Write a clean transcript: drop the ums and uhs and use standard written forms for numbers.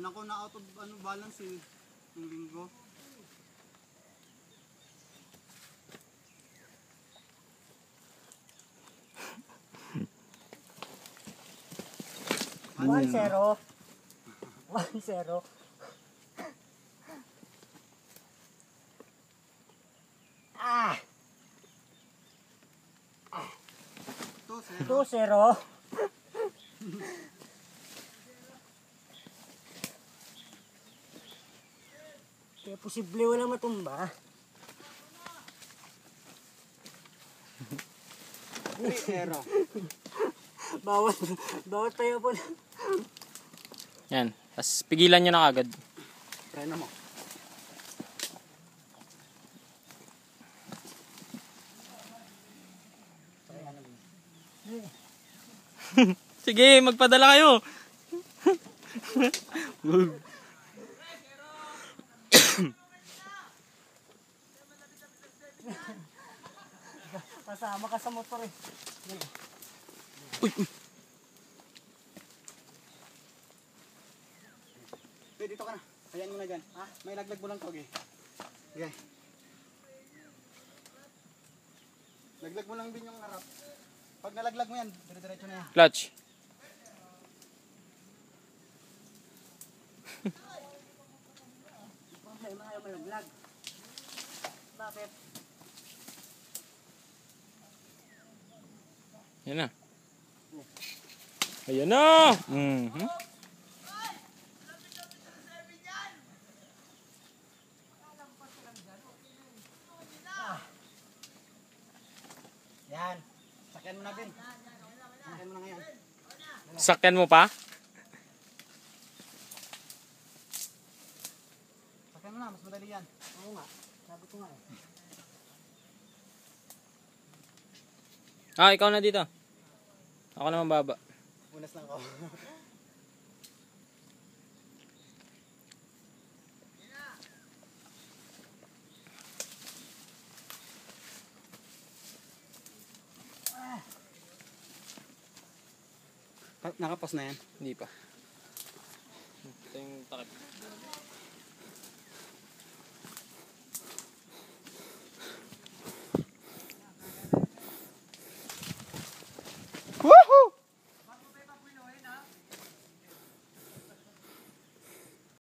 Yan ako na out of balance eh. Yung linggo. One zero. 1-0. Ah! 2-0. Kaya posible walang matumba. 3-0. Bawat tayo po. Yan. Tapos pigilan nyo na agad. Preno mo. Sige, magpadala kayo. Kasama ka sa motor eh. Uy, uy. Dito ka na. Ayan mo na dyan. Ha? May laglag mo lang to, okay? Okay. Laglag mo lang din yung harap. Pag nalaglag mo yan, dire-diretso na yan. Clutch. Problema ayaw malaglag. Bakit? Yan na. Ayan na! Yan. Sakyan mo na din. Sakyan mo na ngayon. Sakyan mo pa? Sakyan mo na, mas madali yan. Oo nga. Sabi ko nga eh. Ah, ikaw na dito. Ako naman baba. Unas lang ko. Nakapos na yan? Hindi pa. Ito yung takip.